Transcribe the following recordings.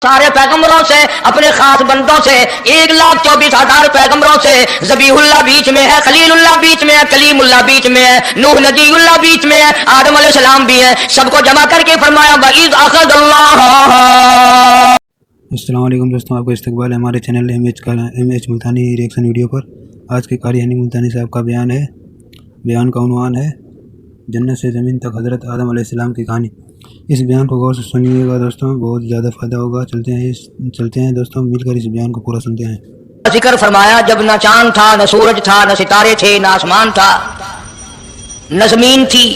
سارے پیغمبروں سے اپنے خاص بندوں سے 1,24,000 پیغمبروں سے ذبیح اللہ بیچ میں ہے، خلیل اللہ بیچ میں ہے، کلیم اللہ بیچ میں ہے، نوح نجی اللہ بیچ میں ہے، آدم علیہ السلام بھی ہے، سب کو جمع کر کے فرمایا وَإِذْ أَخَذَ اللَّهُ۔ السلام علیکم دوستوں، آپ کا استقبال ہے ہمارے channel M H Multani reaction video پر۔ آج کے قاری یعنی ملتانی صاحب کا بیان کا عنوان ہے جنت سے زمین تک حضرت آدم علیہ السلام کی کہانی۔ اس بیان کو غور سے سنیے گا دوستوں، بہت زیادہ فائدہ ہوگا۔ چلتے ہیں دوستوں، مل کر اس بیان کو پورا سنتے ہیں۔ ذکر فرمایا جب نہ چاند تھا، نہ سورج تھا، نہ ستارے تھے، نہ آسمان تھا، نہ زمین تھی،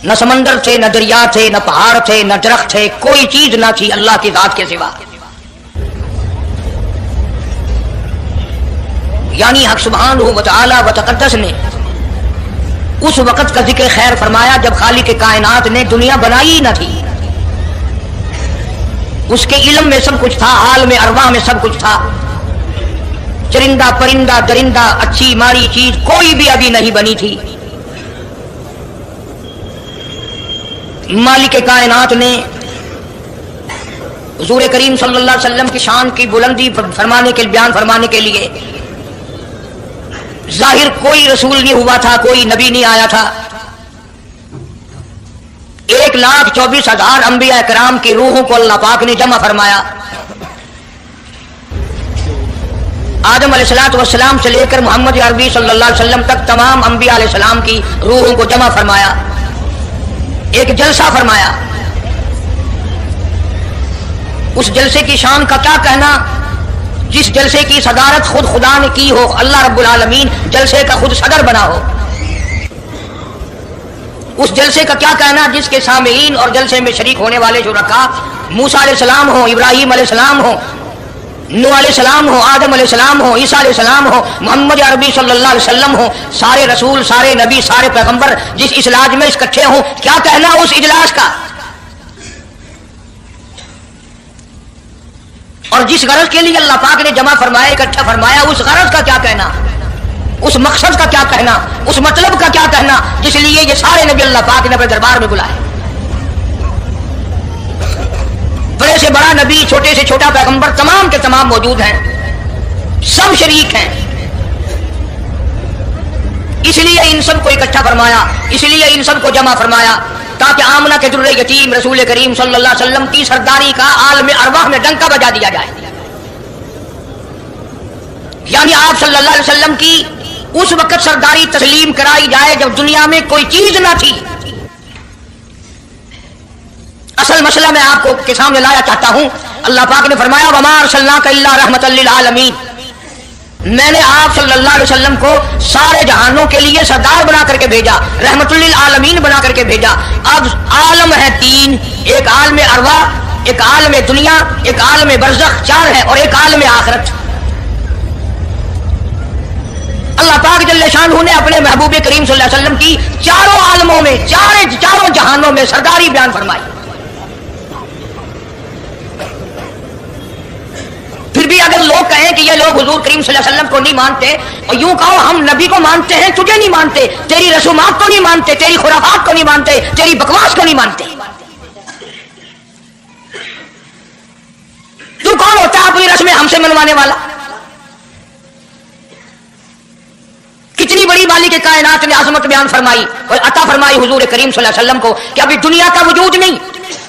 نہ سمندر تھے، نہ دریا تھے، نہ پہاڑ تھے، نہ درخت تھے، کوئی چیز نہ تھی اللہ کی ذات کے سوا۔ یعنی حق سبحانہ و تعالی و تقدس نے اس وقت کا ذکر خیر فرمایا جب خالق کائنات نے دنیا بنائی نہ تھی۔ اس کے علم میں سب کچھ تھا، عالم ارواح میں سب کچھ تھا، چرندہ پرندہ درندہ اچھی ماری چیز کوئی بھی ابھی نہیں بنی تھی۔ مالک کائنات نے حضور کریم صلی اللہ علیہ وسلم کی شان کی بلندی بیان فرمانے کے لیے ظاہر کوئی رسول نہیں ہوا تھا، کوئی نبی نہیں آیا تھا۔ 1,24,000 انبیاء کرام کی روحوں کو اللہ پاک نے جمع فرمایا۔ آدم علیہ السلام سے لے کر محمد عربی صلی اللہ علیہ وسلم تک تمام انبیاء علیہ السلام کی روحوں کو جمع فرمایا، ایک جلسہ فرمایا۔ اس جلسے کی شان کا کیا کہنا، جس جلسے کی صدارت خود خدا نے کی ہو، اللہ رب العالمین جلسے کا خود صدر بنا ہو۔ اس جلسے کا کیا کہنا جس کے سامعین اور جلسے میں شریک ہونے والے شرکاء موسیٰ علیہ السلام ہو، ابراہیم علیہ السلام ہو، نوح علیہ السلام ہو، آدم علیہ السلام ہو، عیسیٰ علیہ السلام ہو، محمد عربی صلی اللہ علیہ وسلم ہو، سارے رسول، سارے نبی، سارے پیغمبر جس اجلاس میں اکٹھے ہوں، کیا کہنا اس اجلاس کا، اور جس غرض کے لیے اللہ پاک نے جمع فرمایا، اکٹھا فرمایا، اس غرض کا کیا کہنا، اس مقصد کا کیا کہنا، اس مطلب کا کیا کہنا جس لیے یہ سارے نبی اللہ پاک نے اپنے دربار میں بلائے۔ بڑے سے بڑا نبی، چھوٹے سے چھوٹا پیغمبر، تمام کے تمام موجود ہیں، سب شریک ہیں۔ اس لیے ان سب کو اکٹھا فرمایا، اس لیے ان سب کو جمع فرمایا تاکہ آمنہ کے در یتیم رسول کریم صلی اللہ علیہ وسلم کی سرداری کا عالم ارواح میں ڈنکا بجا دیا جائے۔ یعنی آپ صلی اللہ علیہ وسلم کی اس وقت سرداری تسلیم کرائی جائے جب دنیا میں کوئی چیز نہ تھی۔ اصل مسئلہ میں آپ کو کے سامنے لایا چاہتا ہوں۔ اللہ پاک نے فرمایا وَمَا أَرْسَلْنَاكَ إِلَّا رَحْمَةً لِّلْعَالَمِينَ، میں نے آپ صلی اللہ علیہ وسلم کو سارے جہانوں کے لیے سردار بنا کر کے بھیجا، رحمت للعالمین بنا کر کے بھیجا۔ اب عالم ہے تین، ایک عالم ارواح، ایک عالم دنیا، ایک عالم برزخ، چار ہے، اور ایک عالم آخرت۔ اللہ پاک جل شانہ نے اپنے محبوب کریم صلی اللہ علیہ وسلم کی چاروں عالموں میں، چاروں جہانوں میں سرداری بیان فرمائی۔ پھر بھی اگر لوگ کہیں کہ یہ لوگ حضور کریم صلی اللہ علیہ وسلم کو نہیں مانتے، اور یوں کہو ہم نبی کو مانتے ہیں، تجھے نہیں مانتے، تیری رسومات کو نہیں مانتے، تیری خرافات کو نہیں مانتے، تیری بکواس کو نہیں مانتے، تو کون ہوتا ہے اپنی رسمیں ہم سے منوانے والا؟ کتنی بڑی مالک کے کائنات نے عظمت بیان فرمائی اور عطا فرمائی حضور کریم صلی اللہ علیہ وسلم کو کہ ابھی دنیا کا وجود نہیں،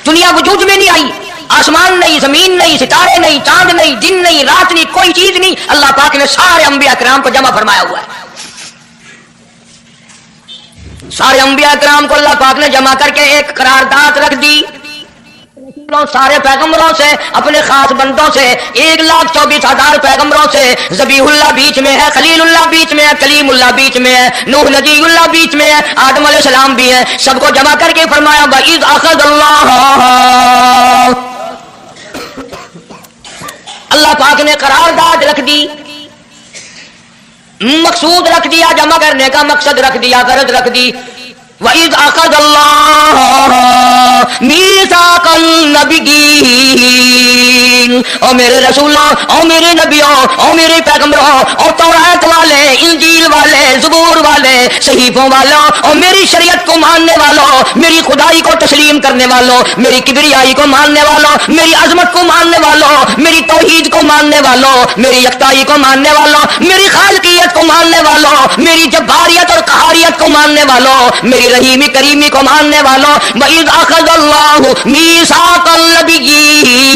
دنیا وجود میں نہیں آئی، آسمان نہیں، زمین نہیں، ستارے نہیں، چاند نہیں، دن نہیں، رات نہیں، کوئی چیز نہیں، اللہ پاک نے سارے انبیاء کرام کو جمع فرمایا ہوا ہے۔ سارے انبیاء کرام کو اللہ پاک نے جمع کر کے ایک قرارداد رکھ دی، سارے پیغمبروں سے، اپنے خاص بندوں سے، 1,24,000 پیغمبروں سے ذبیح اللہ بیچ میں ہے، خلیل اللہ بیچ میں ہے، کلیم اللہ بیچ میں ہے، نوح نجی اللہ بیچ میں ہے، آدم علیہ السلام بھی ہے، سب کو جمع کر کے فرمایا وَإِذْ أَخَذَ اللَّهُ۔ اللہ پاک نے قرارداد رکھ دی، مقصود رکھ دیا، جمع کرنے کا مقصد رکھ دیا، غرض رکھ دی۔ وَإِذْ أَخَذَ اللَّهُ مِيثَاقَ النَّبِيِّينَ او میرے رسولوں، او میرے نبیوں، او میرے پیغمبروں، او تورات والے، انجیل والے، زبور والے، صحیفوں والوں، او میری شریعت کو ماننے والوں، میری خدائی کو تسلیم کرنے والوں، میری کبریائی کو ماننے والوں، میری عظمت کو ماننے والوں، میری توحید کو ماننے والوں، میری یکتائی کو ماننے والوں، میری خالقیت کو ماننے والوں، میری جباریت اور قہاریت کو ماننے والوں، میری رحیمی کریمی کو ماننے والوں، وَإِذْ أَخَذَ اللَّهُ مِيثَاقَ النَّبِيِّينَ،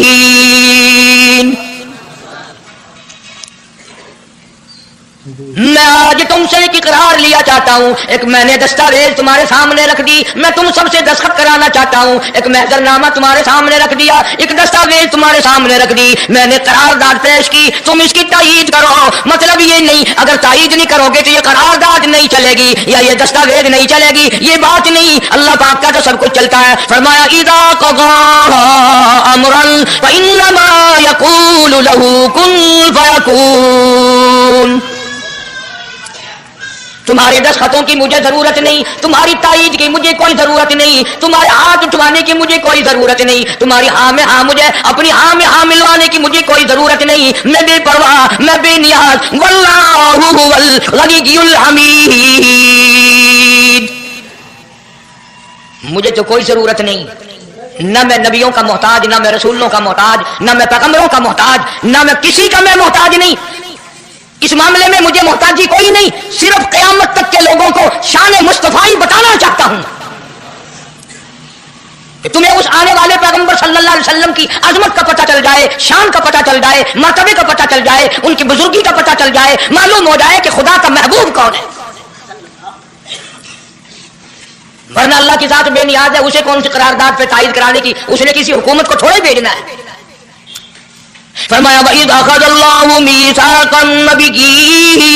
میں آج تم سے ایک اقرار لیا چاہتا ہوں، ایک میں نے دستاویز تمہارے سامنے رکھ دی، میں تم سب سے دستخط کرانا چاہتا ہوں، ایک محضر نامہ تمہارے سامنے رکھ دیا، ایک دستاویز تمہارے سامنے رکھ دی، میں نے قرارداد پیش کی، تم اس کی تائید کرو۔ مطلب یہ نہیں اگر تائید نہیں کرو گے تو یہ قرارداد نہیں چلے گی یا یہ دستاویز نہیں چلے گی، یہ بات نہیں، اللہ پاک کا تو سب کچھ چلتا ہے۔ فرمایا اذا قضى امرا فانما يقول له كن فيكون، تمہارے دستخطوں کی مجھے ضرورت نہیں، تمہاری تائید کی مجھے کوئی ضرورت نہیں، تمہارے ہاتھ اٹھوانے کی مجھے کوئی ضرورت نہیں، تمہاری ہاں میں ہاں مجھے اپنی ہاں میں ہاں ملوانے کی مجھے کوئی ضرورت نہیں، میں بے پرواہ، میں بے نیاز، واللہ هو الغنی الحمید، مجھے تو کوئی ضرورت نہیں، نہ میں نبیوں کا محتاج، نہ میں رسولوں کا محتاج، نہ میں پیغمبروں کا محتاج، نہ میں کسی کا میں محتاج نہیں، اس معاملے میں مجھے محتاجی کوئی نہیں، صرف قیامت تک کے لوگوں کو شان مصطفی بتانا چاہتا ہوں کہ تمہیں اس آنے والے پیغمبر صلی اللہ علیہ وسلم کی عظمت کا پتہ چل جائے، شان کا پتہ چل جائے، مرتبے کا پتہ چل جائے، ان کی بزرگی کا پتہ چل جائے، معلوم ہو جائے کہ خدا کا محبوب کون ہے، ورنہ اللہ کی ذات بے نیاز ہے، اسے کون سی قرارداد پہ تائید کرانے کی، اس نے کسی حکومت کو تھوڑے بھیجنا ہے۔ فرمایا وَإِذْ أَخَذَ اللَّهُ مِيثَاقَ النَّبِيِّينَ،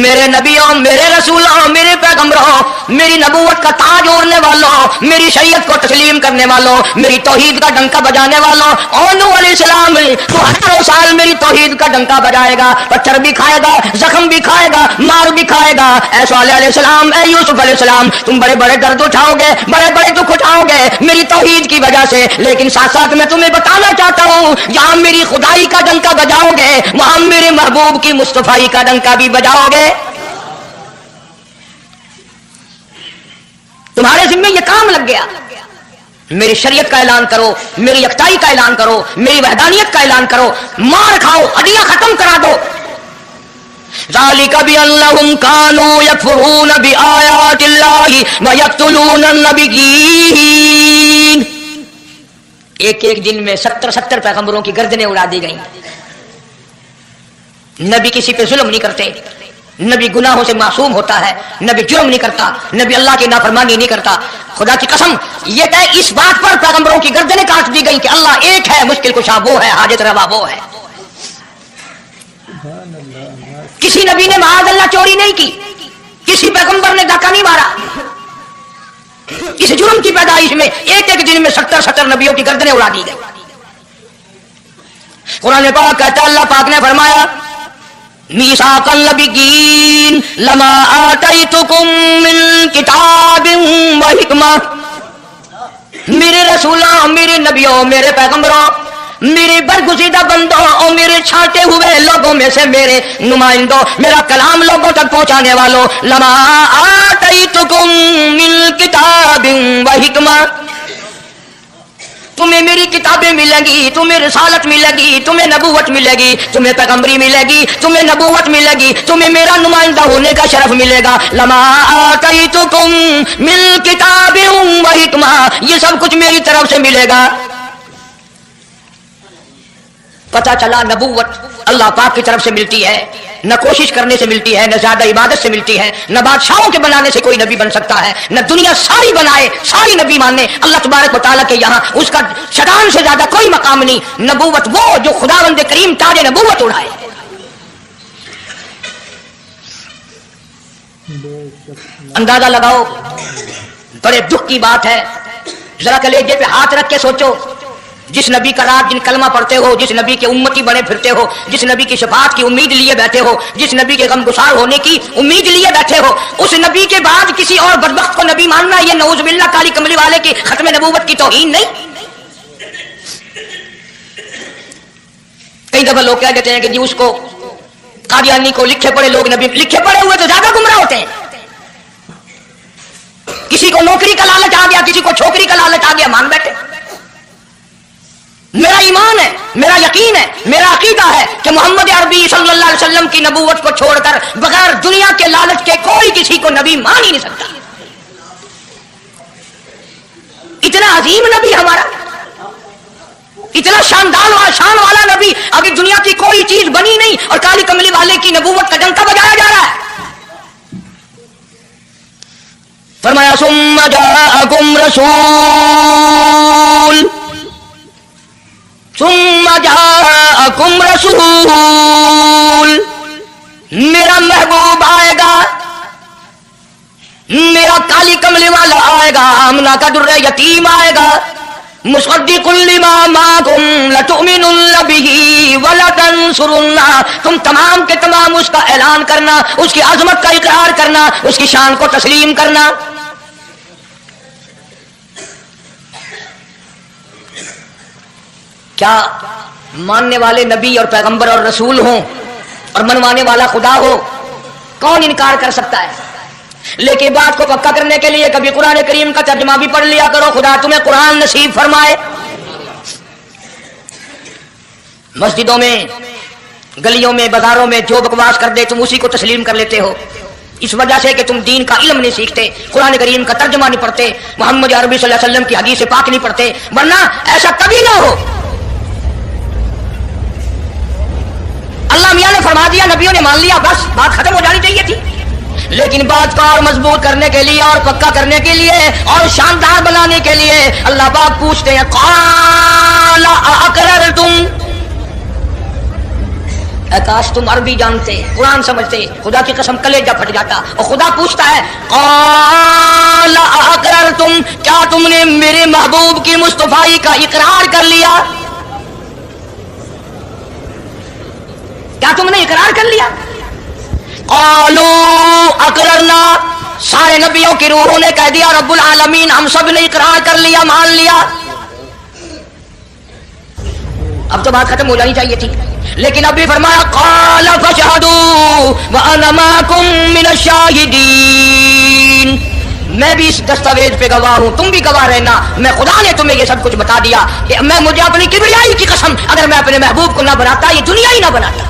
میرے نبیوں، میرے رسولوں، میرے پیغمبروں، میری نبوت کا تاج اوڑھنے والوں، میری شریعت کو تسلیم کرنے والوں، میری توحید کا ڈنکا بجانے والوں، اور نوح علیہ السلام تو 18 سال میری توحید کا ڈنکا بجائے گا، پتھر بھی کھائے گا، زخم بھی کھائے گا، مار بھی کھائے گا، اے صالح علیہ السلام، اے یوسف علیہ السلام، تم بڑے بڑے درد اٹھاؤ گے، بڑے بڑے دکھ اٹھاؤ گے میری توحید کی وجہ سے، لیکن ساتھ ساتھ میں تمہیں بتانا چاہتا ہوں جہاں میری خدائی کا ڈنکا بجاؤ گے وہاں میرے محبوب کی مصطفی کا ڈنکا بھی بجاؤ گے۔ تمہارے ذمہ یہ کام لگ گیا، میری شریعت کا اعلان کرو، میری یکتائی کا اعلان کرو، میری وحدانیت کا اعلان کرو، مار کھاؤ، ہڈیاں ختم کرا دو۔ ذالک بأنہم کانوا یکفرون بآیات اللہ ویقتلون النبیین، ایک ایک دن میں 70 پیغمبروں کی گردنیں اڑا دی گئیں۔ نبی کسی پہ ظلم نہیں کرتے، نبی گناہوں سے معصوم ہوتا ہے، نبی جرم نہیں کرتا، نبی اللہ کی نافرمانی نہیں کرتا۔ خدا کی قسم یہ کہ اس بات پر پیغمبروں کی گردنیں کاٹ دی گئیں کہ اللہ ایک ہے، مشکل کشا وہ ہے، حاجت روا وہ ہے۔ کسی نبی نے معاذ اللہ چوری نہیں کی، کسی پیغمبر نے ڈاکہ نہیں مارا، اس جرم کی پیدائش میں ایک ایک دن میں 70 نبیوں کی گردنیں اڑا دی گئی۔ قرآن پاک کہتا ہے، اللہ پاک نے فرمایا میثاق النبیین لما آتیتکم من کتاب و حکمہ، میرے رسولوں، میرے نبیوں، میرے پیغمبروں، میرے برگزیدہ بندوں اور میرے چھانٹے ہوئے لوگوں میں سے میرے نمائندوں، میرا کلام لوگوں تک پہنچانے والوں، لما آتیتکم من کتاب و حکمہ، تمہیں میری کتابیں ملیں گی، تمہیں رسالت ملے گی، تمہیں نبوت ملے گی، تمہیں پیغمبری ملے گی، تمہیں نبوت ملے گی، تمہیں میرا نمائندہ ہونے کا شرف ملے گا۔ لما آتیتکم من کتاب و حکمہ، یہ سب کچھ میری طرف سے ملے گا۔ پتہ چلا نبوت اللہ پاک کی طرف سے ملتی ہے، نہ کوشش کرنے سے ملتی ہے، نہ زیادہ عبادت سے ملتی ہے، نہ بادشاہوں کے بنانے سے کوئی نبی بن سکتا ہے، نہ دنیا ساری بنائے ساری نبی مانے اللہ تبارک و تعالیٰ کے یہاں اس کا شیطان سے زیادہ کوئی مقام نہیں۔ نبوت وہ جو خداوند کریم تاج نبوت اڑائے۔ اندازہ لگاؤ، بڑے دکھ کی بات ہے، ذرا کلیجے پہ ہاتھ رکھ کے سوچو، جس نبی کا رات دن کلمہ پڑھتے ہو، جس نبی کے امتی بنے پھرتے ہو، جس نبی کی شفاعت کی امید لیے بیٹھے ہو، جس نبی کے غمگسار ہونے کی امید لیے بیٹھے ہو، اس نبی کے بعد کسی اور بدبخت کو نبی ماننا یہ نعوذ باللہ کالی کملی والے کی ختم نبوت کی توہین نہیں؟ کئی دفعہ لوگ کہہ دیتے ہیں کہ جی اس کو قادیانی کو لکھے پڑے لوگ نبی، لکھے پڑے ہوئے تو زیادہ گمراہ ہوتے ہیں. کسی کو نوکری کا لالچ آ گیا، کسی کو چھوکری کا لالچ آ گیا، مان بیٹھے. میرا ایمان ہے، میرا یقین ہے، میرا عقیدہ ہے کہ محمد عربی صلی اللہ علیہ وسلم کی نبوت کو چھوڑ کر بغیر دنیا کے لالچ کے کوئی کسی کو نبی مان ہی نہیں سکتا. اتنا عظیم نبی ہمارا، اتنا شان والا نبی، ابھی دنیا کی کوئی چیز بنی نہیں اور کالی کملی والے کی نبوت کا ڈنکا بجایا جا رہا ہے. فرمایا ثم جاءکم رسول، ثم جاءکم رسول، میرا محبوب آئے گا، میرا کالی کملی والا آئے گا، آمنہ کا در یتیم آئے گا، مصدق لما معکم لتؤمنن بہ ولتنصرنہ، تم تمام کے تمام اس کا اعلان کرنا، اس کی عظمت کا اقرار کرنا، اس کی شان کو تسلیم کرنا. کیا ماننے والے نبی اور پیغمبر اور رسول ہوں اور منوانے والا خدا ہو؟ کون انکار کر سکتا ہے؟ لیکن بات کو پکا کرنے کے لیے کبھی قرآن کریم کا ترجمہ بھی پڑھ لیا کرو. خدا تمہیں قرآن نصیب فرمائے. مسجدوں میں، گلیوں میں، بازاروں میں جو بکواس کر دے تم اسی کو تسلیم کر لیتے ہو، اس وجہ سے کہ تم دین کا علم نہیں سیکھتے، قرآن کریم کا ترجمہ نہیں پڑھتے، محمد عربی صلی اللہ علیہ وسلم کی حدیث پاک نہیں پڑھتے. ورنہ ایسا کبھی نہ ہو. اللہ میاں نے فرما دیا، نبیوں نے مان لیا، بس بات ختم ہو جانی چاہیے تھی. لیکن بات کو اور مضبوط کرنے کے لیے اور پکا کرنے کے لیے اور شاندار بنانے کے لیے اللہ پاک پوچھتے ہیں قال اقررتم، کاش تم عربی جانتے، قرآن سمجھتے، خدا کی قسم کلیجہ پھٹ جاتا. اور خدا پوچھتا ہے قال اقررتم، کیا تم نے میرے محبوب کی مصطفائی کا اقرار کر لیا؟ کیا تم نے اقرار کر لیا؟ قالوا اقررنا، سارے نبیوں کی روحوں نے کہہ دیا رب العالمین ہم سب نے اقرار کر لیا، مان لیا. اب تو بات ختم ہو جانی چاہیے تھی، لیکن ابھی فرمایا قال فاشهدوا وانا معكم من الشاهدين، میں بھی اس دستاویز پہ گواہ ہوں، تم بھی گواہ رہنا. میں خدا نے تمہیں یہ سب کچھ بتا دیا کہ میں مجھے اپنی کبریائی کی قسم اگر میں اپنے محبوب کو نہ بناتا یہ دنیا ہی نہ بناتا.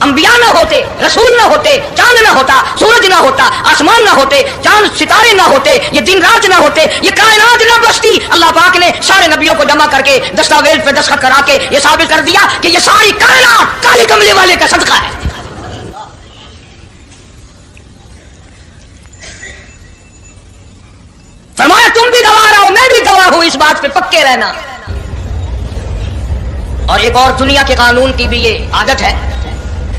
انبیاء نہ ہوتے، رسول نہ ہوتے، چاند نہ ہوتا، سورج نہ ہوتا، آسمان نہ ہوتے، چاند ستارے نہ ہوتے، یہ دن رات نہ ہوتے، یہ کائنات نہ بستی. اللہ پاک نے سارے نبیوں کو جمع کر کے دستاویز پہ دستخط کرا کے یہ ثابت کر دیا کہ یہ ساری کائنات کالی کملی والے کا صدقہ ہے. فرمایا تم بھی گواہ رہو، میں بھی گواہ ہوں، اس بات پہ پکے رہنا. اور ایک اور دنیا کے قانون کی بھی یہ عادت ہے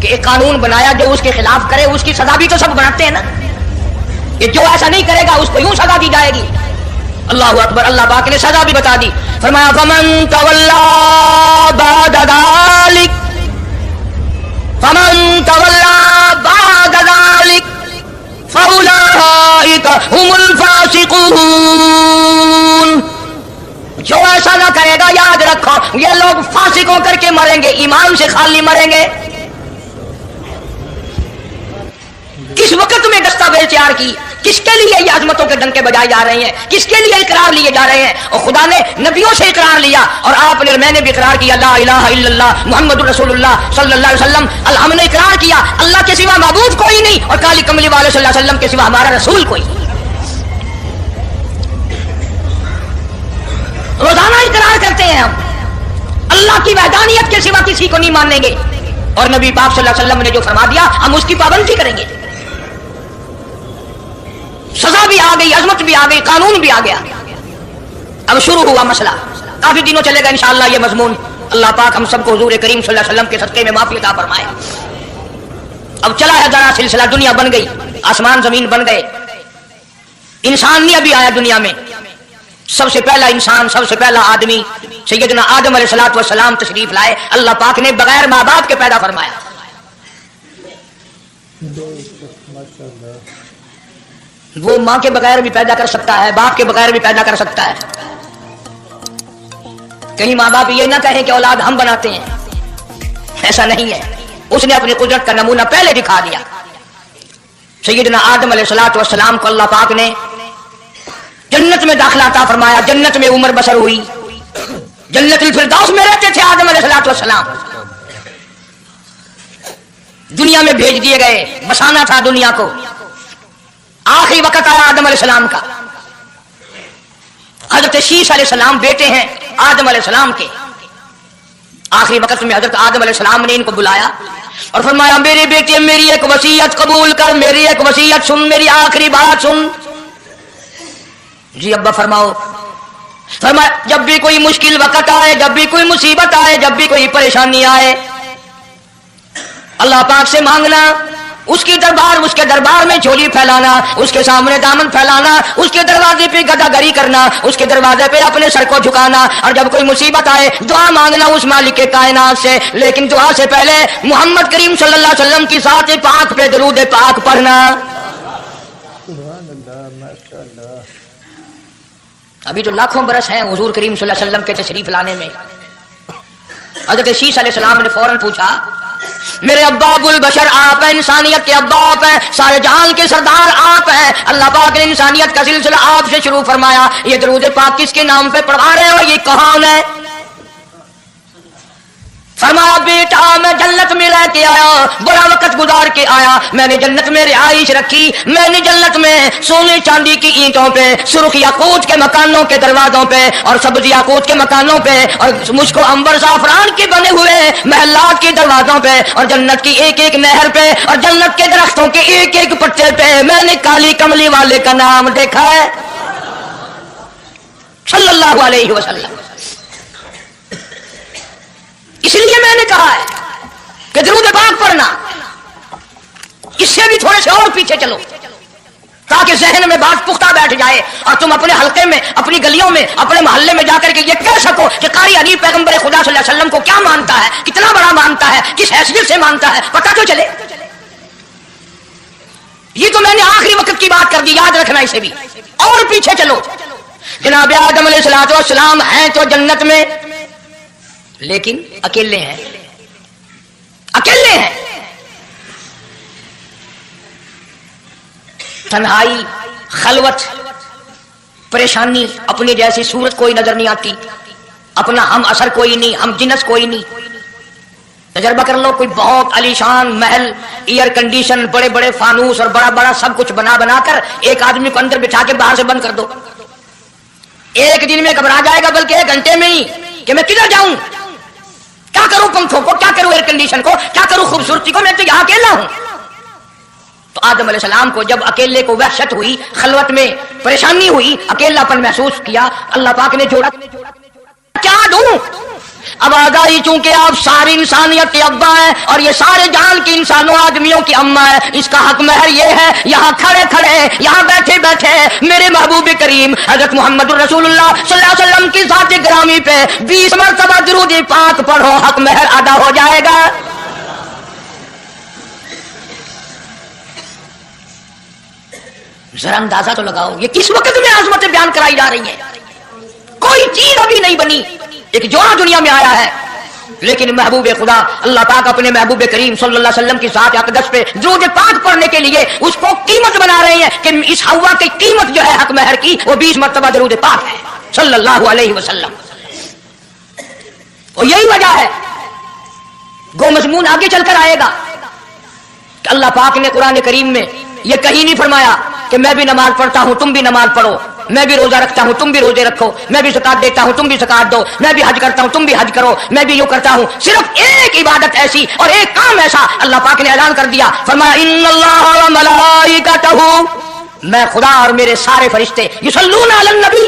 کہ ایک قانون بنایا جو اس کے خلاف کرے اس کی سزا بھی تو سب بناتے ہیں نا، کہ جو ایسا نہیں کرے گا اس کو یوں سزا دی جائے گی. اللہ اکبر. اللہ پاک نے سزا بھی بتا دی. فرمایا فمن تولا بعد ذلك، فمن تولا بعد ذلك فاولئک هم الفاسقون. جو ایسا نہ کرے گا یاد رکھو یہ لوگ فاسق ہو کر کے مریں گے، ایمان سے خالی مریں گے. کس وقت میں دستاویز تیار کی، کس کے لیے یہ عظمتوں کے ڈنکے بجائے جا رہے ہیں، کس کے لیے اقرار لیے جا رہے ہیں؟ اور خدا نے نبیوں سے اقرار لیا اور آپ نے، میں نے بھی اقرار کیا لا الہ الا اللہ محمد رسول اللہ صلی اللہ علیہ وسلم. ہم نے اقرار کیا اللہ کے سوا معبود کوئی نہیں اور کالی کملی والے صلی اللہ علیہ وسلم کے سوا ہمارا رسول کوئی. روزانہ اقرار کرتے ہیں ہم اللہ کی وحدانیت کے سوا کسی کو نہیں مانیں گے، اور نبی پاک صلی اللہ علیہ وسلم نے جو فرما دیا ہم اس کی پابندی کریں گے. سزا بھی آ گئی، عظمت بھی آ گئی، قانون بھی آ گیا. اب شروع ہوا مسئلہ، کافی دنوں چلے گا انشاءاللہ یہ مضمون. اللہ پاک ہم سب کو حضور کریم صلی اللہ علیہ وسلم کے صدقے میں معافی عطا فرمائے. اب چلا ہے ذرا سلسلہ، دنیا بن گئی، آسمان زمین بن گئے، انسان نہیں ابھی آیا دنیا میں. سب سے پہلا انسان، سب سے پہلا آدمی سیدنا آدم علیہ الصلوۃ والسلام تشریف لائے. اللہ پاک نے بغیر ماں باپ کے پیدا فرمایا. وہ ماں کے بغیر بھی پیدا کر سکتا ہے، باپ کے بغیر بھی پیدا کر سکتا ہے. کہیں ماں باپ یہ نہ کہیں کہ اولاد ہم بناتے ہیں، ایسا نہیں ہے. اس نے اپنی قدرت کا نمونہ پہلے دکھا دیا. سیدنا آدم علیہ الصلوۃ والسلام کو اللہ پاک نے جنت میں داخلہ عطا فرمایا، جنت میں عمر بسر ہوئی، جنت الفردوس میں رہتے تھے آدم علیہ الصلوۃ والسلام. دنیا میں بھیج دیے گئے، بسانا تھا دنیا کو. آخری وقت آیا آدم علیہ السلام کا. حضرت شیش علیہ السلام بیٹے ہیں آدم علیہ السلام کے. آخری وقت میں حضرت آدم علیہ السلام نے ان کو بلایا اور فرمایا میرے بیٹے میری ایک وصیت قبول کر، میری ایک وصیت سن، میری آخری بات سن. جی ابا فرماؤ. فرمایا جب بھی کوئی مشکل وقت آئے، جب بھی کوئی مصیبت آئے، جب بھی کوئی پریشانی آئے، اللہ پاک سے مانگنا، اس کے دربار میں جھولی پھیلانا، اس کے سامنے دامن پھیلانا، اس کے دروازے پہ گدا گری کرنا، اس کے دروازے پہ اپنے سر کو جھکانا، اور جب کوئی مصیبت آئے دعا مانگنا اس مالک کے کائنات سے. لیکن دعا سے پہلے محمد کریم صلی اللہ علیہ وسلم کی ذات پاک پہ درود پاک پڑھنا. ابھی تو لاکھوں برس ہیں حضور کریم صلی اللہ علیہ وسلم کے تشریف لانے میں. حضرت شیش علیہ السلام نے فوراً پوچھا میرے ابا ابو البشر آپ ہیں، انسانیت کے ابا آپ ہیں، سارے جہان کے سردار آپ ہیں. اللہ پاک نے انسانیت کا سلسلہ آپ سے شروع فرمایا. یہ درود پاک کس کے نام پہ پڑھوا رہے ہو، یہ کون ہے؟ فرمایا بیٹا میں جنت میں رہ کے آیا، بڑا وقت گزار کے آیا، میں نے جنت میں رہائش رکھی، میں نے جنت میں سونے چاندی کی اینٹوں پہ، سرخ یاقوت کے مکانوں کے دروازوں پہ اور سبز یاقوت کے مکانوں پہ اور مشک و عنبر زعفران کے بنے ہوئے محلات کے دروازوں پہ اور جنت کی ایک ایک نہر پہ اور جنت کے درختوں کے ایک ایک پتے پہ میں نے کالی کملی والے کا نام دیکھا ہے صلی اللہ علیہ وسلم. اس لیے میں نے کہا ہے کہ درود پاک پڑھنا، اس سے بھی تھوڑے سے اور پیچھے چلو تاکہ ذہن میں بات پختہ بیٹھ جائے اور تم اپنے حلقے میں، اپنی گلیوں میں، اپنے محلے میں جا کر کے یہ کہہ سکو کہ قاری حنیف پیغمبر خدا صلی اللہ علیہ وسلم کو کیا مانتا ہے، کتنا بڑا مانتا ہے، کس حیثیت سے مانتا ہے، پتہ تو چلے. یہ تو میں نے آخری وقت کی بات کر دی، یاد رکھنا اسے بھی. اور پیچھے چلو. جناب آدم علیہ الصلوۃ والسلام ہیں تو جنت میں، لیکن اکیلے ہیں، اکیلے ہیں. تنہائی، خلوت، پریشانی، اپنی جیسی صورت کوئی نظر نہیں آتی، اپنا ہم اثر کوئی نہیں، ہم جنس کوئی نہیں. تجربہ کر لو، کوئی بہت عالیشان محل، ایئر کنڈیشن، بڑے بڑے فانوس اور بڑا بڑا سب کچھ بنا کر ایک آدمی کو اندر بٹھا کے باہر سے بند کر دو، ایک دن میں گھبرا جائے گا، بلکہ ایک گھنٹے میں ہی کہ میں کدھر جاؤں، کیا کروں پنکھوں کو، کیا کروں ایئر کنڈیشن کو، کیا کروں خوبصورتی کو، میں تو یہاں اکیلا ہوں. تو آدم علیہ السلام کو جب اکیلے کو وحشت ہوئی، خلوت میں پریشانی ہوئی، اکیلا پن محسوس کیا، اللہ پاک نے جوڑا کیا دوں. اب آگاہی چونکہ آپ ساری انسانیت کے ابا ہیں اور یہ سارے جہان کی انسانوں آدمیوں کی اماں ہے، اس کا حق مہر یہ ہے یہاں کھڑے کھڑے، یہاں بیٹھے بیٹھے میرے محبوب کریم حضرت محمد الرسول اللہ صلی اللہ علیہ وسلم کی ذات گرامی پہ 20 مرتبہ درود پاک پڑھو، حق مہر ادا ہو جائے گا. ذرا اندازہ تو لگاؤ یہ کس وقت میں عظمتیں بیان کرائی جا رہی ہیں. کوئی چیز ابھی نہیں بنی، ایک جوڑا دنیا میں آیا ہے، لیکن محبوب خدا اللہ پاک اپنے محبوب کریم صلی اللہ علیہ وسلم کی ذات اقدس پہ درود پاک پڑھنے کے لیے اس کو قیمت بنا رہے ہیں کہ اس ہوا کی قیمت جو ہے حق مہر کی وہ 20 مرتبہ درود پاک ہے صلی اللہ علیہ وسلم. اور یہی وجہ ہے، گو مضمون آگے چل کر آئے گا کہ اللہ پاک نے قرآن کریم میں یہ کہیں نہیں فرمایا کہ میں بھی نماز پڑھتا ہوں تم بھی نماز پڑھو، میں بھی روزہ رکھتا ہوں تم بھی روزے رکھو، میں بھی زکات دیتا ہوں تم بھی زکات دو، میں بھی حج کرتا ہوں تم بھی حج کرو، میں بھی یوں کرتا ہوں. صرف ایک عبادت ایسی اور ایک کام ایسا اللہ پاک نے اعلان کر دیا، فرمایا ان اللہ وملائکتہ، میں خدا اور میرے سارے فرشتے یصلون علی النبی،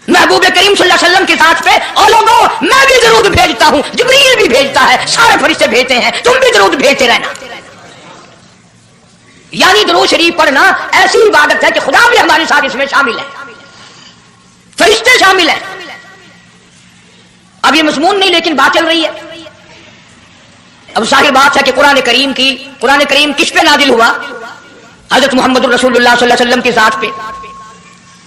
محبوب کریم صلی اللہ علیہ وسلم کی ذات پہ اور لوگوں میں بھی درود بھیجتا ہوں، جبریل بھی بھیجتا ہے، سارے فرشتے بھیجتے ہیں، تم بھی درود بھیجتے رہنا. یعنی درود شریف پڑھنا ایسی عبادت ہے کہ خدا بھی ہمارے ساتھ اس میں شامل ہے، فرشتے شامل ہیں. اب یہ مضمون نہیں لیکن بات چل رہی ہے. اب ظاہر بات ہے کہ قرآن کریم کس پہ نازل ہوا؟ حضرت محمد الرسول اللہ صلی اللہ علیہ وسلم کی ذات پہ.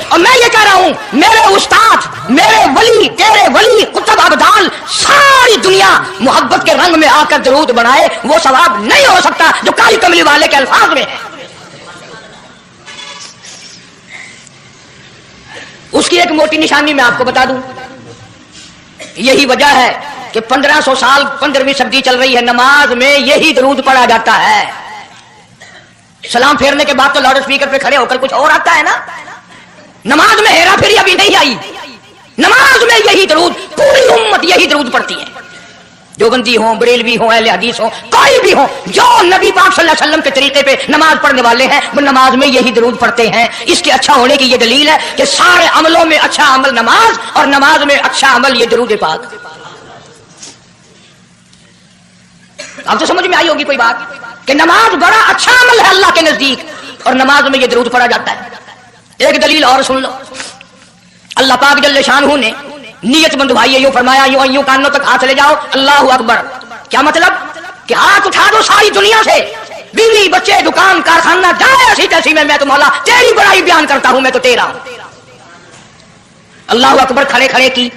اور میں یہ کہہ رہا ہوں میرے استاد میرے ولی تیرے ولی قطب ابدال ساری دنیا محبت کے رنگ میں آ کر درود بنائے وہ ثواب نہیں ہو سکتا جو کالی کملی والے کے الفاظ میں ہے. اس کی ایک موٹی نشانی میں آپ کو بتا دوں. یہی وجہ ہے کہ 1500 سال 15ویں صدی چل رہی ہے نماز میں یہی درود پڑھا جاتا ہے. سلام پھیرنے کے بعد تو لاؤڈ اسپیکر پہ کھڑے ہو کر کچھ اور آتا ہے نا. نماز میں ہیرا پھیری ابھی نہیں آئی. نماز میں یہی درود پوری امت یہی درود پڑھتی ہے. دیوبندی ہوں بریلوی ہوں اہل حدیث ہوں کوئی بھی ہوں جو نبی پاک صلی اللہ علیہ وسلم کے طریقے پہ نماز پڑھنے والے ہیں وہ نماز میں یہی درود پڑھتے ہیں. اس کے اچھا ہونے کی یہ دلیل ہے کہ سارے عملوں میں اچھا عمل نماز اور نماز میں اچھا عمل یہ درود پاک. آپ تو سمجھ میں آئی ہوگی کوئی بات کہ نماز بڑا اچھا عمل ہے اللہ کے نزدیک اور نماز میں یہ درود پڑھا جاتا ہے. ایک دلیل اور سن لو. اللہ پاک جل شانہ نے نیت بندھوائی ہے. یوں فرمایا یوں کانوں تک ہاتھ لے جاؤ اللہ اکبر. کیا مطلب کہ ہاتھ اٹھا دو ساری دنیا سے بیوی بچے دکان کارخانہ جائے ایسی تیسی میں تو مولا تیری بڑائی بیان کرتا ہوں میں تو تیرا ہوں. اللہ اکبر کھڑے کھڑے کی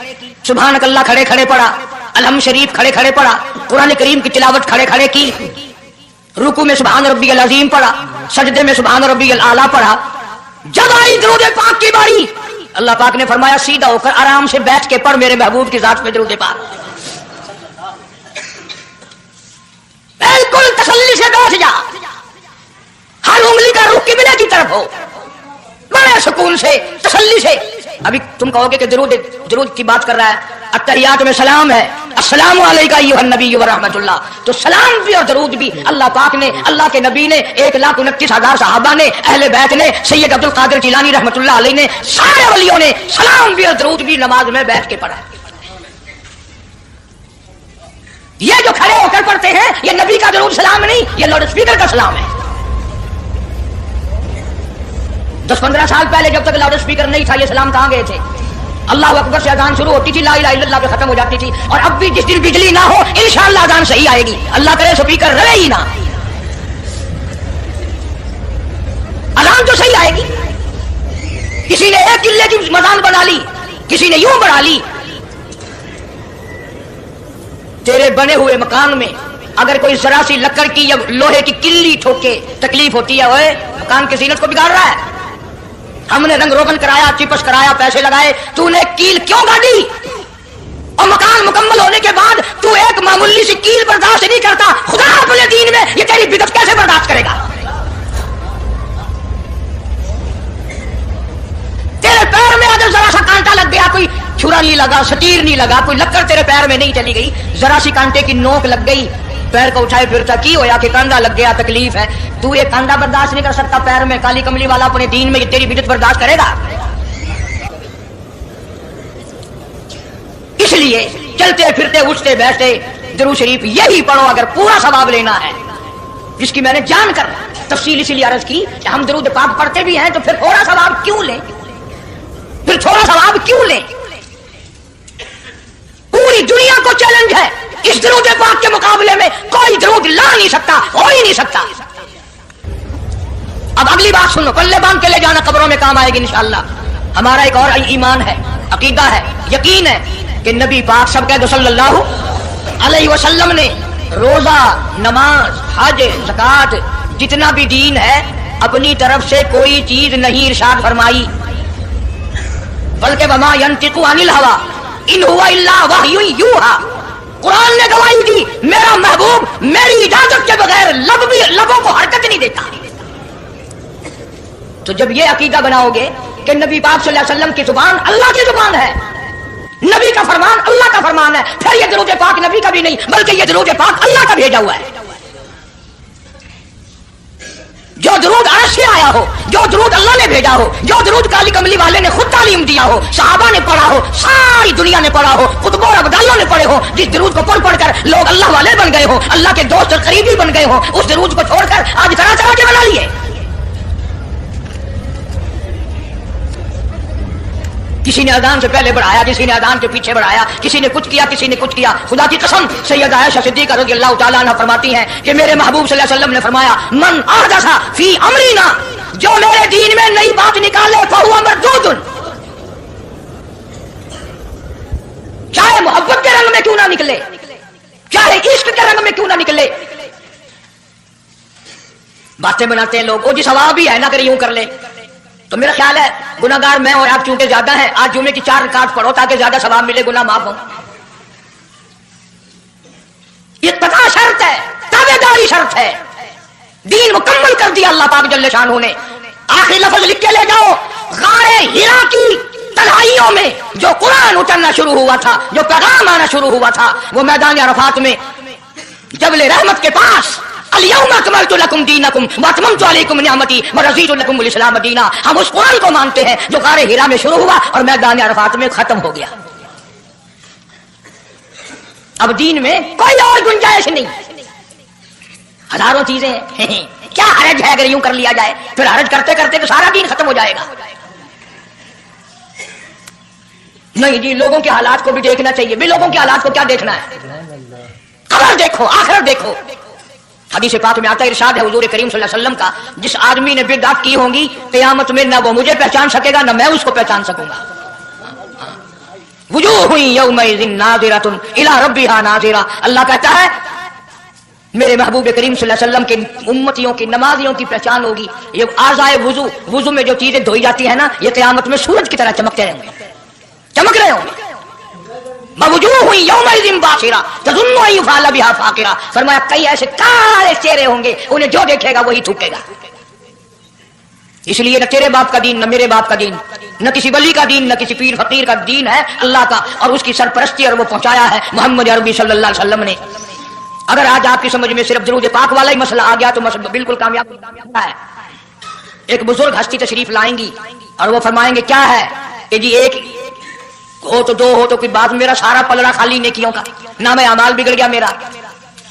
سبحانک اللہ کھڑے کھڑے پڑھا الحمد شریف کھڑے کھڑے پڑھا قرآن کریم کی تلاوت کھڑے کھڑے کی رکوع میں سبحان ربی العظیم پڑھا سجدے میں سبحان ربی الاعلیٰ پڑھا. جب آئی درود پاک کی باری اللہ پاک نے فرمایا سیدھا ہو کر آرام سے بیٹھ کے پڑھ میرے محبوب کی ذات پہ درود پاک. بالکل تسلی سے بیٹھ جا ہر انگلی کا رخ قبلے کی طرف ہو بڑے سکون سے تسلی سے. ابھی تم کہو گے کہ درود کی بات کر رہا ہے. التحیات میں سلام ہے السلام علیکہ ایھا النبی ورحمۃ اللہ. تو سلام بھی اور درود بھی اللہ پاک نے اللہ کے نبی نے 1,29,000 صحابہ نے اہل بیت نے سید عبد القادر جیلانی رحمۃ اللہ علیہ نے سارے ولیوں نے سلام بھی اور درود بھی نماز میں بیٹھ کے پڑھا. یہ جو کھڑے ہو کر پڑھتے ہیں یہ نبی کا درود سلام نہیں یہ لاؤڈ اسپیکر کا سلام ہے. 10-15 سال پہلے جب تک لاؤڈ اسپیکر نہیں تھا یہ سلام کہاں گئے تھے. اللہ اکبر سے اذان شروع ہوتی تھی لا الہ الا اللہ پہ ختم ہو جاتی تھی. اور اب بھی جس دن بجلی نہ ہو انشاءاللہ اذان صحیح آئے گی. اللہ کرے اسپیکر رہے ہی نہ اذان تو صحیح آئے گی. کسی نے ایک قلعے کی مدان بنا لی کسی نے یوں بنا لی. تیرے بنے ہوئے مکان میں اگر کوئی ذرا سی لکڑ کی یا لوہے کی کلی ٹھوکے تکلیف ہوتی ہے اوے مکان کی زینت کو بگاڑ رہا ہے. ہم نے رنگ روگن کرایا چپس کرایا پیسے لگائے تو نے کیل کیوں گاڑی اور مکان مکمل ہونے کے بعد تو ایک معمولی سی کیل برداشت نہیں کرتا. خدا اپنے دین میں یہ تیری بدعت کیسے برداشت کرے گا. تیرے پیر میں اگر ذرا سا کانٹا لگ گیا کوئی چھرا نہیں لگا سٹیر نہیں لگا کوئی لکڑ تیرے پیر میں نہیں چلی گئی ذرا سی کانٹے کی نوک لگ گئی پیر کو اٹھائے پھرتا کی ہویا کہ کاندھا لگ گیا تکلیف ہے. تو یہ کاندھا برداشت نہیں کر سکتا پیر میں کالی کملی والا اپنے دین میں یہ تیری بدعت برداشت کرے گا. اس لیے چلتے پھرتے اٹھتے بیٹھتے درود شریف یہی پڑھو اگر پورا ثواب لینا ہے. جس کی میں نے جان کر تفصیل اسی لیے عرض کی کہ ہم درود پاک پڑھتے بھی ہیں تو پھر تھوڑا ثواب کیوں لیں پھر تھوڑا ثواب کیوں لیں. پوری دنیا کو چیلنج ہے اس درود پاک کے مقابلے میں کوئی درود لا نہیں سکتا ہو ہی نہیں سکتا. اب اگلی بات سنو پلے باندھ کے لے جانا قبروں میں کام آئے گی انشاءاللہ. ہمارا ایک اور ایمان ہے عقیدہ ہے یقین ہے کہ نبی پاک سب کہہ دو صلی اللہ علیہ وسلم نے روزہ نماز حج زکات جتنا بھی دین ہے اپنی طرف سے کوئی چیز نہیں ارشاد فرمائی بلکہ وما ينطق عن الهوى ان هو الا وحی یوحى. قرآن نے گواہی دی میرا محبوب میری اجازت کے بغیر لبوں کو حرکت نہیں دیتا. تو جب یہ عقیدہ بناؤ گے کہ نبی پاک صلی اللہ علیہ وسلم کی زبان اللہ کی زبان ہے نبی کا فرمان اللہ کا فرمان ہے پھر یہ درود پاک نبی کا بھی نہیں بلکہ یہ درود پاک اللہ کا بھیجا ہوا ہے. جو درود عرش سے آیا ہو جو درود اللہ نے بھیجا ہو جو درود کالی کملی والے نے خود تعلیم دیا ہو صحابہ نے پڑھا ہو ساری دنیا نے پڑھا ہو قطبوں اور ابدالوں نے پڑھے ہو جس درود کو پڑھ کر لوگ اللہ والے بن گئے ہو اللہ کے دوست اور قریبی بن گئے ہو اس درود کو چھوڑ کر آج طرح طرح کے بنا لیے. کسی نے اذان سے پہلے بڑھایا کسی نے اذان کے پیچھے بڑھایا کسی نے کچھ کیا کسی نے کچھ کیا. خدا کی قسم سیدہ عائشہ صدیقہ رضی اللہ تعالیٰ عنہ فرماتی ہیں کہ میرے محبوب صلی اللہ علیہ وسلم نے فرمایا من احدث فی امرنا جو میرے دین میں نئی بات نکالے فہو مردود، چاہے محبت کے رنگ میں کیوں نہ نکلے، چاہے عشق کے رنگ میں کیوں نہ نکلے. باتیں بناتے ہیں لوگ، وہ جی ثواب بھی ہے نہ کرے یوں کر لے. تو میرا خیال ہے گناہگار میں اور آپ چونکہ زیادہ ہیں، آج جمعے کی 4 رکعت پڑھو تاکہ زیادہ ثواب ملے، گناہ معاف ہو. یہ اتباع شرط ہے، تابعداری شرط ہے. دین مکمل کر دیا اللہ پاک جل شانہ نے. آخری لفظ لکھ کے لے جاؤ، غار حرا کی تنہائیوں میں جو قرآن اترنا شروع ہوا تھا، جو پیغام آنا شروع ہوا تھا، وہ میدان عرفات میں جبل رحمت کے پاس الیوم اکملت لکم دینکم واتممت علیکم نعمتی ورضیت لکم الاسلام دینا. ہم اس قرآن کو مانتے ہیں جو غار حرا میں شروع ہوا اور میدان عرفات میں ختم ہو گیا. اب دین میں کوئی اور گنجائش نہیں. ہزاروں چیزیں ہیں، کیا حرج ہے اگر یوں کر لیا جائے؟ پھر حرج کرتے کرتے تو سارا دین ختم ہو جائے گا. نہیں جی، لوگوں کے حالات کو بھی دیکھنا چاہیے. بھی لوگوں کے حالات کو کیا دیکھنا ہے؟ قبر دیکھو، آخرت دیکھو. حدیث پاک میں آتا ہے، ارشاد ہے حضور کریم صلی اللہ علیہ وسلم کا، جس آدمی نے بدعت کی ہوں گی قیامت میں نہ وہ مجھے پہچان سکے گا نہ میں اس کو پہچان سکوں گا. وجوہ یومئذ ناظرۃ الی ربھا ناظرہ. اللہ کہتا ہے میرے محبوب کریم صلی اللہ علیہ وسلم کے امتیوں کی نمازیوں کی پہچان ہوگی. یہ اعضائے وضو میں جو چیزیں دھوئی جاتی ہیں نا، یہ قیامت میں سورج کی طرح چمکتے رہیں گے، چمک رہے ہوں گے. وجوہ یومئذ باسرہ تظن ان یفعل بها فاقرہ. فرمایا کئی ایسے کالے چہرے ہوں گے، انہیں جو دیکھے گا وہی تھوکے گا. اس لیے نہ تیرے باپ کا دین، نہ میرے باپ کا دین، نہ کسی ولی کا دین، نہ کسی پیر فقیر کا دین ہے اللہ کا، اور اس کی سرپرستی اور وہ پہنچایا ہے محمد عربی صلی اللہ علیہ وسلم نے. اگر آج آپ کی سمجھ میں صرف درود پاک والا ہی مسئلہ آ گیا تو مسئلہ بالکل کامیاب ہے. ایک بزرگ ہستی تشریف لائیں گی اور وہ فرمائیں گے کیا ہے کہ جی ایک ہو تو دو ہو تو کوئی بات، میرا سارا پلڑا خالی نیکیوں کا، نام اعمال بگڑ گیا میرا.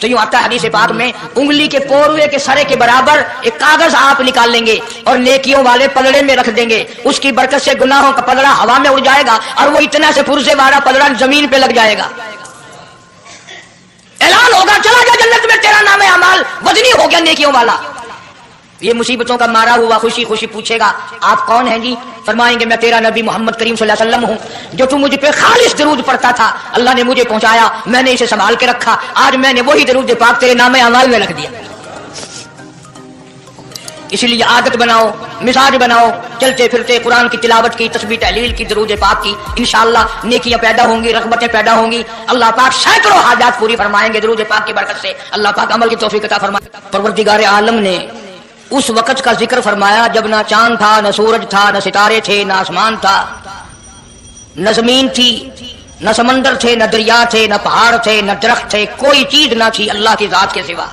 تو یوں آتا ہے حدیث پاک میں، انگلی کے پوروے کے سرے کے برابر ایک کاغذ آپ نکال لیں گے اور نیکیوں والے پلڑے میں رکھ دیں گے. اس کی برکت سے گناہوں کا پلڑا ہوا میں اڑ جائے گا اور وہ اتنا سے پرزے والا پلڑا زمین پہ لگ جائے گا. اعلان ہوگا چلا گیا جنت میں تیرا نام اعمال وزنی ہو گیا نیکیوں والا. یہ مصیبتوں کا مارا ہوا خوشی خوشی پوچھے گا آپ کون ہیں جی؟ فرمائیں گے میں تیرا نبی محمد کریم صلی اللہ علیہ وسلم ہوں، جو تو مجھ پہ خالص درود پڑھتا تھا، اللہ نے مجھے پہنچایا، میں نے اسے سنبھال کے رکھا، آج میں نے وہی درود پاک تیرے نام اعمال میں رکھ دیا. اسی لیے عادت بناؤ، مزاج بناؤ، چلتے پھرتے قرآن کی تلاوت کی، تسبیح تحلیل کی، درود پاک کی، انشاءاللہ نیکیاں پیدا ہوں گی، رغبتیں پیدا ہوں گی. اللہ پاک سینکڑوں حاجات پوری فرمائیں گے درود پاک کی برکت سے. اللہ پاک عمل کی توفیق عطا فرمائے. پروردگار عالم نے اس وقت کا ذکر فرمایا جب نہ چاند تھا، نہ سورج تھا، نہ ستارے تھے، نہ آسمان تھا، نہ زمین تھی، نہ سمندر تھے، نہ دریا تھے، نہ پہاڑ تھے، نہ درخت تھے، کوئی چیز نہ تھی اللہ کی ذات کے سوا.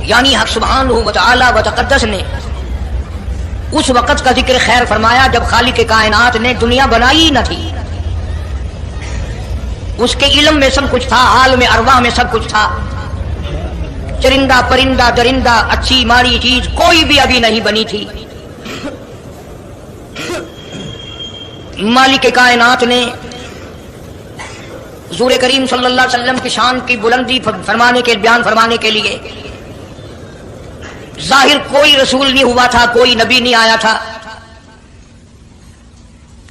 یعنی حق سبحانہ و تعالی و تقدس نے اس وقت کا ذکر خیر فرمایا جب خالق کائنات نے دنیا بنائی نہ تھی. اس کے علم میں سب کچھ تھا، عالم ارواح میں سب کچھ تھا. چرندہ پرندہ درندہ اچھی ماری چیز کوئی بھی ابھی نہیں بنی تھی. مالک کائنات نے حضور کریم صلی اللہ علیہ وسلم کی شان کی بلندی فرمانے کے بیان فرمانے کے لیے ظاہر کوئی رسول نہیں ہوا تھا، کوئی نبی نہیں آیا تھا.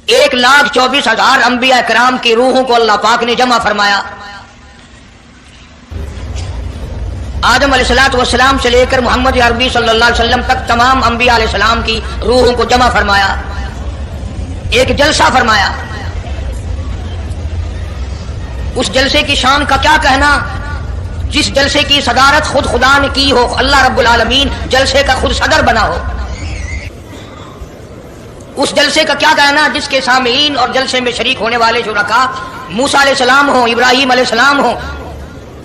1,24,000 انبیاء کرام کی روحوں کو اللہ پاک نے جمع فرمایا. آدم علیہ السلام سے لے کر محمد عربی صلی اللہ علیہ وسلم تک تمام انبیاء علیہ السلام کی روحوں کو جمع فرمایا، ایک جلسہ فرمایا. اس جلسے کی شان کا کیا کہنا، جس جلسے کی صدارت خود خدا نے کی ہو، اللہ رب العالمین جلسے کا خود صدر بنا ہو. اس جلسے کا کیا کہنا جس کے سامعین اور جلسے میں شریک ہونے والے شرکاء موسیٰ علیہ السلام ہوں، ابراہیم علیہ السلام ہوں،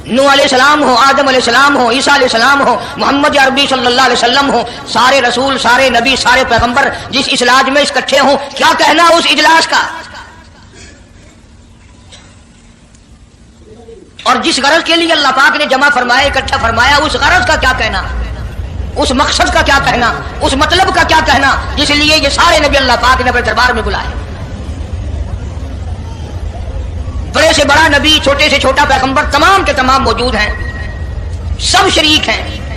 نوح علیہ السلام ہو، آدم علیہ السلام ہو، عیسیٰ علیہ السلام ہو، محمد عربی صلی اللہ علیہ وسلم ہو، سارے رسول، سارے نبی، سارے پیغمبر جس اجلاس میں اکٹھے ہوں، کیا کہنا اس اجلاس کا. اور جس غرض کے لیے اللہ پاک نے جمع فرمایا، اکٹھا فرمایا، اس غرض کا کیا کہنا، اس مقصد کا کیا کہنا، اس مطلب کا کیا کہنا جس لیے یہ سارے نبی اللہ پاک نے اپنے دربار میں بلائے. بڑے سے بڑا نبی، چھوٹے سے چھوٹا پیغمبر، تمام کے تمام موجود ہیں، سب شریک ہیں.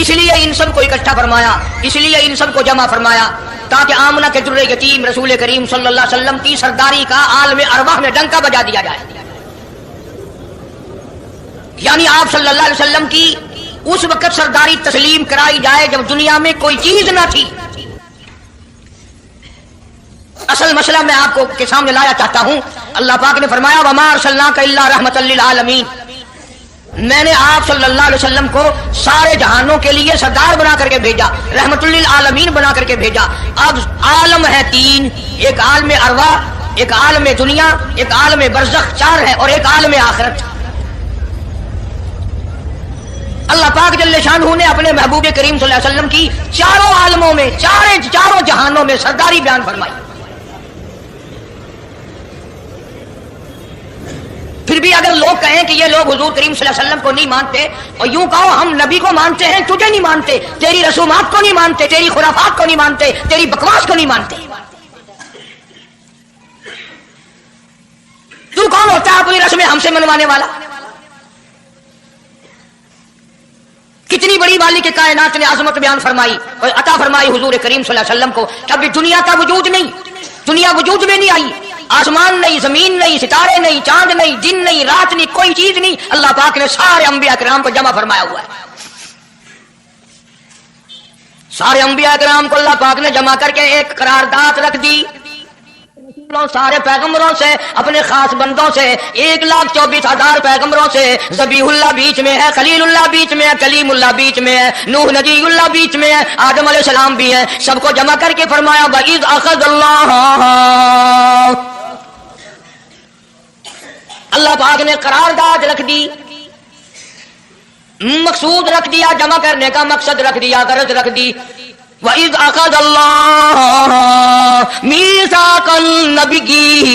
اس لیے ان سب کو اکٹھا فرمایا، اس لیے ان سب کو جمع فرمایا تاکہ آمنہ کے در یتیم رسول کریم صلی اللہ علیہ وسلم کی سرداری کا عالم ارواح میں ڈنکا بجا دیا جائے، یعنی آپ صلی اللہ علیہ وسلم کی اس وقت سرداری تسلیم کرائی جائے جب دنیا میں کوئی چیز نہ تھی۔ اصل مسئلہ میں آپ کو کے سامنے لایا چاہتا ہوں۔ اللہ پاک نے فرمایا وما ارسلناک الا رحمۃ للعالمین، میں نے آپ صلی اللہ علیہ وسلم کو سارے جہانوں کے لیے سردار بنا کر کے بھیجا، رحمت للعالمین بنا کر کے بھیجا۔ اب عالم ہے تین، ایک عالم ارواح، ایک عالم دنیا، ایک عالم برزخ، چار ہے، اور ایک عالم آخرت۔ اللہ پاک جل شانہ نے اپنے محبوب کریم صلی اللہ علیہ وسلم کی چاروں عالموں میں، چاروں جہانوں میں سرداری بیان فرمائی۔ پھر بھی اگر لوگ کہیں کہ یہ لوگ حضور کریم صلی اللہ علیہ وسلم کو نہیں مانتے، اور یوں کہو ہم نبی کو مانتے ہیں، تجھے نہیں مانتے، تیری رسومات کو نہیں مانتے، تیری خرافات کو نہیں مانتے، تیری بکواس کو نہیں مانتے، تو کون ہوتا ہے اپنی رسمیں ہم سے منوانے والا؟ کتنی بڑی مالک کائنات نے عظمت بیان فرمائی اور عطا فرمائی حضور کریم صلی اللہ علیہ وسلم کو کہ ابھی دنیا کا وجود نہیں، دنیا وجود میں نہیں آئی، آسمان نہیں، زمین نہیں، ستارے نہیں، چاند نہیں، دن نہیں، رات نہیں، کوئی چیز نہیں، اللہ پاک نے سارے انبیاء کرام کو جمع فرمایا ہوا ہے۔ سارے انبیاء کرام کو اللہ پاک نے جمع کر کے ایک قرارداد رکھ دی، سارے پیغمبروں سے، اپنے خاص بندوں سے، 1,24,000 پیغمبروں سے، ذبیح اللہ بیچ میں ہے، خلیل اللہ بیچ میں ہے، کلیم اللہ بیچ میں ہے، نوح نبی اللہ بیچ میں ہے، آدم علیہ السلام بھی ہے، سب کو جمع کر کے فرمایا وَإِذْ أَخَذَ اللَّهُ، اللہ پاک نے قرارداد رکھ دی، مقصود رکھ دیا، جمع کرنے کا مقصد رکھ دیا، غرض رکھ دی۔ وَإِذْ أَخَذَ اللَّهُ مِيثَاقَ النَّبِيِّينَ،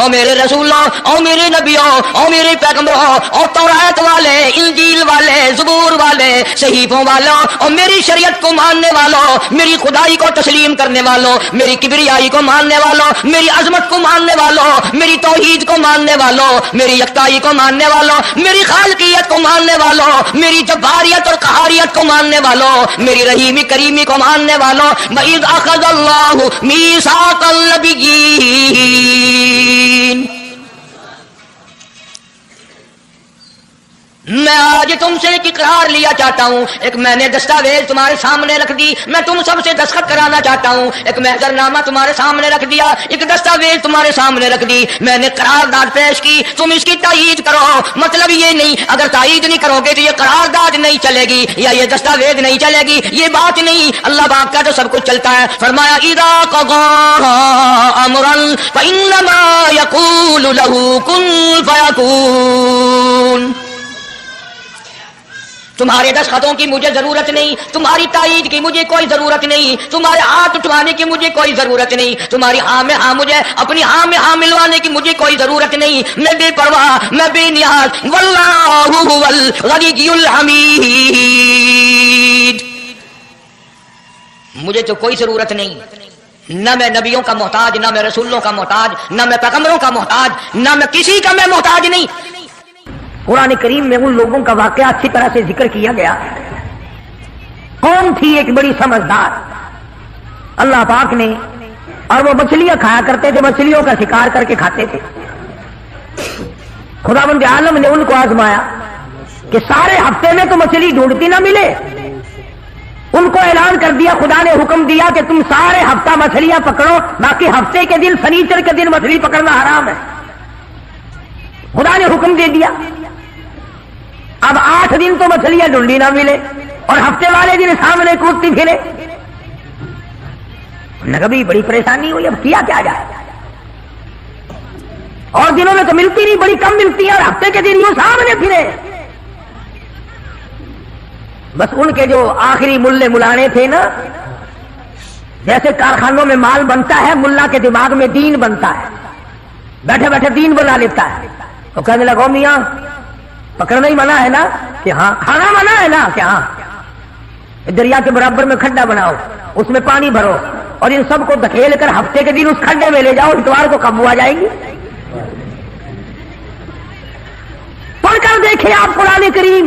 او میرے رسولوں، او میرے نبیوں، او میرے پیغمبروں، او تورات والے، انجیل والے، زبور والے، صحیفوں والوں، اور میری شریعت کو ماننے والوں، میری خدائی کو تسلیم کرنے والوں، میری کبریائی کو ماننے والوں، میری عظمت کو ماننے والوں، میری توحید کو ماننے والوں، میری یکتائی کو ماننے والوں، میری خالقیت کو ماننے والوں، میری جباریت اور قہاریت کو ماننے والوں، میری رحیمی کریمی کو ماننے والوں، وَإِذْ أَخَذَ اللَّهُ مِيثَاقَ النَّبِيِّينَ، میں آج تم سے ایک اقرار لیا چاہتا ہوں، ایک میں نے دستاویز تمہارے سامنے رکھ دی، میں تم سب سے دستخط کرانا چاہتا ہوں، ایک محضر نامہ تمہارے سامنے رکھ دیا، ایک دستاویز تمہارے سامنے رکھ دی، میں نے قرارداد پیش کی، تم اس کی تائید کرو۔ مطلب یہ نہیں اگر تائید نہیں کرو گے تو یہ قرارداد نہیں چلے گی یا یہ دستاویز نہیں چلے گی، یہ بات نہیں، اللہ پاک کا تو سب کچھ چلتا ہے۔ فرمایا اذا قضى امرا فانما يقول له كن فيكون، تمہارے دستخطوں کی مجھے ضرورت نہیں، تمہاری تائید کی مجھے کوئی ضرورت نہیں، تمہارے ہاتھ اٹھوانے کی مجھے کوئی ضرورت نہیں، تمہاری ہاں میں ہاں مجھے اپنی ہاں میں ہاں ملوانے کی مجھے کوئی ضرورت نہیں، میں بے پرواہ، میں بے نیاز، واللہ هو الغنی الحمید، مجھے تو کوئی ضرورت نہیں، نہ میں نبیوں کا محتاج، نہ میں رسولوں کا محتاج، نہ میں پیغمبروں کا محتاج، نہ میں کسی کا میں محتاج نہیں۔ قرآن کریم میں ان لوگوں کا واقعہ اچھی طرح سے ذکر کیا گیا۔ کون تھی ایک بڑی سمجھدار اللہ پاک نے، اور وہ مچھلیاں کھایا کرتے تھے، مچھلیوں کا شکار کر کے کھاتے تھے۔ خداوند عالم نے ان کو آزمایا کہ سارے ہفتے میں تو مچھلی ڈھونڈتی نہ ملے، ان کو اعلان کر دیا، خدا نے حکم دیا کہ تم سارے ہفتہ مچھلیاں پکڑو، باقی ہفتے کے دن سنیچر کے دن مچھلی پکڑنا حرام ہے۔ خدا نے حکم دے دیا۔ اب 8 دن تو مچھلیاں ڈھونڈی نہ ملے اور ہفتے والے دن سامنے کودتی پھرے، کبھی بڑی پریشانی ہوئی، اب کیا کیا جائے، اور دنوں میں تو ملتی نہیں، بڑی کم ملتی ہے، اور ہفتے کے دن یوں سامنے پھرے۔ بس ان کے جو آخری ملے ملانے تھے نا، جیسے کارخانوں میں مال بنتا ہے، ملا کے دماغ میں دین بنتا ہے، بیٹھے بیٹھے دین بنا لیتا ہے۔ تو کہنے لگا میاں پکڑنا ہی منع ہے نا؟ کہ ہاں۔ کھانا منع ہے نا؟ کہ ہاں۔ دریا کے برابر میں کھڈا بناؤ، اس میں پانی بھرو، اور ان سب کو دھکیل کر ہفتے کے دن اس کھڈے میں لے جاؤ، اتوار کو قابو آ جائیں گی۔ پڑھ کر دیکھیں آپ قرآن کریم،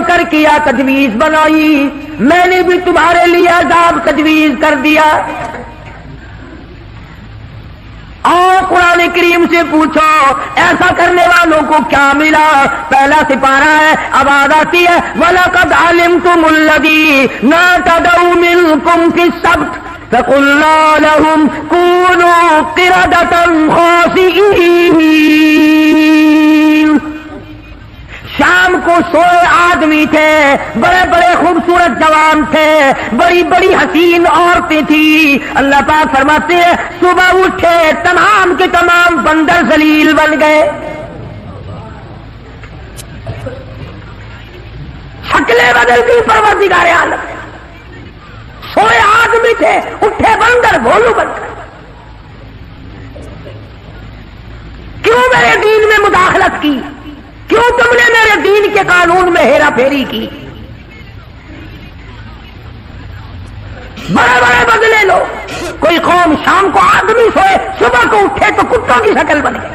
بکر کیا تجویز بنائی، میں نے بھی تمہارے لیے عذاب تجویز کر دیا۔ اور قرآن کریم سے پوچھو ایسا کرنے والوں کو کیا ملا؟ پہلا سپارہ ہے، آواز آتی ہے وَلَقَدْ عَلِمْتُمُ الَّذِينَ اعْتَدَوْا مِنْكُمْ فِي السَّبْتِ فَقُلْنَا لَهُمْ كُونُوا قِرَدَةً خَاسِئِينَ۔ شام کو سوئے آدمی تھے، بڑے بڑے خوبصورت جوان تھے، بڑی بڑی حسین عورتیں تھیں۔ اللہ پاک فرماتے ہیں صبح اٹھے تمام کے تمام بندر ذلیل بن گئے، شکلیں بدل گئی پروردگار عالم۔ سوئے آدمی تھے، اٹھے بندر بھولو بن گئے۔ کیوں میرے دین میں مداخلت کی؟ کیوں تم نے میرے دین کے قانون میں ہیرا پھیری کی؟ بڑے بڑے بدلے لو، کوئی قوم شام کو آدمی سوئے صبح کو اٹھے تو کتوں کی شکل بن گئی۔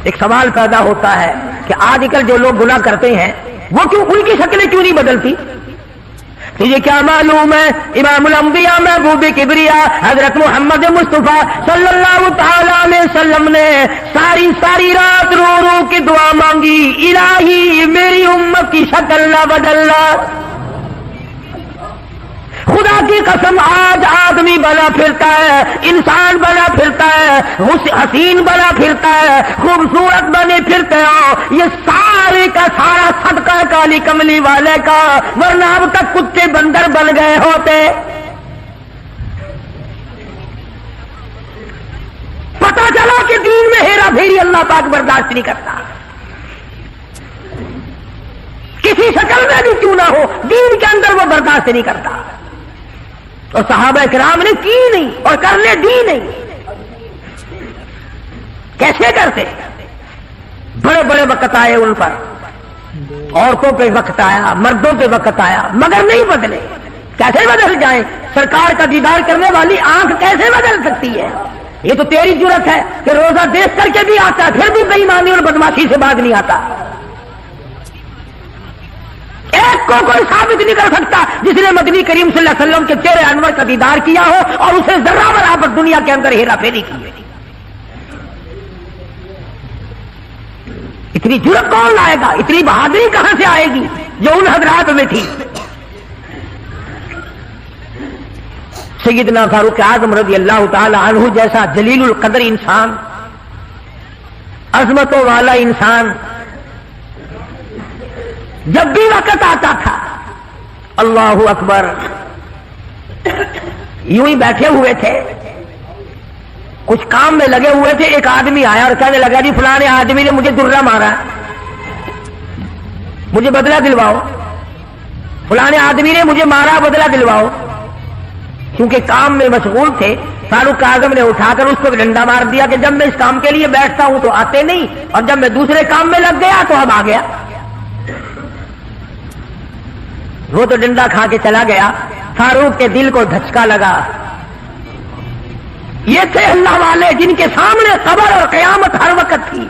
ایک سوال پیدا ہوتا ہے کہ آج کل جو لوگ گناہ کرتے ہیں وہ کیوں، ان کی شکلیں کیوں نہیں بدلتی؟ تجھے کیا معلوم ہے امام الانبیاء محبوب کبریا حضرت محمد مصطفیٰ صلی اللہ تعالی علیہ وسلم نے ساری رات رو رو کے دعا مانگی، الہی میری امت کی شکل نہ بدلنا۔ خدا کی قسم آج آدمی بنا پھرتا ہے، انسان بنا پھرتا ہے، حسین بنا پھرتا ہے، خوبصورت بنے پھرتے ہو، یہ سارے کا سارا صدقہ کالی کملی والے کا، ورنہ اب تک کتے بندر بن گئے ہوتے۔ پتہ چلا کہ دین میں ہیرا پھیری اللہ پاک برداشت نہیں کرتا، کسی شکل میں بھی کیوں نہ ہو، دین کے اندر وہ برداشت نہیں کرتا۔ اور صحابہ کرام نے کی نہیں اور کرنے دی نہیں۔ کیسے کرتے؟ بڑے بڑے وقت آئے ان پر، عورتوں پہ وقت آیا، مردوں پہ وقت آیا، مگر نہیں بدلے۔ کیسے بدل جائیں؟ سرکار کا دیدار کرنے والی آنکھ کیسے بدل سکتی ہے؟ یہ تو تیری جرت ہے کہ روزہ دیکھ کر کے بھی آتا ہے پھر بھی بے ایمانی اور بدماشی سے باز نہیں آتا۔ ایک کو کوئی ثابت نہیں کر سکتا جس نے مدنی کریم صلی اللہ علیہ وسلم کے چہرے انور کا دیدار کیا ہو اور اسے ذرہ برابر دنیا کے اندر ہیرا پھیری کی۔ اتنی جرت کون لائے گا؟ اتنی بہادری کہاں سے آئے گی جو ان حضرات میں تھی؟ سیدنا فاروق اعظم رضی اللہ تعالی عنہ جیسا جلیل القدر انسان، عظمتوں والا انسان، جب بھی وقت آتا تھا اللہ اکبر یوں ہی بیٹھے ہوئے تھے، کچھ کام میں لگے ہوئے تھے، ایک آدمی آیا اور کہنے لگا جی فلانے آدمی نے مجھے درہ مارا، مجھے بدلہ دلواؤ، فلانے آدمی نے مجھے مارا، بدلہ دلواؤ۔ کیونکہ کام میں مشغول تھے، فاروق اعظم نے اٹھا کر اس کو ڈنڈا مار دیا کہ جب میں اس کام کے لیے بیٹھتا ہوں تو آتے نہیں، اور جب میں دوسرے کام میں لگ گیا تو اب آ گیا۔ وہ تو ڈنڈا کھا کے چلا گیا، فاروق کے دل کو دھچکا لگا۔ یہ تھے اللہ والے جن کے سامنے قبر اور قیامت ہر وقت تھی۔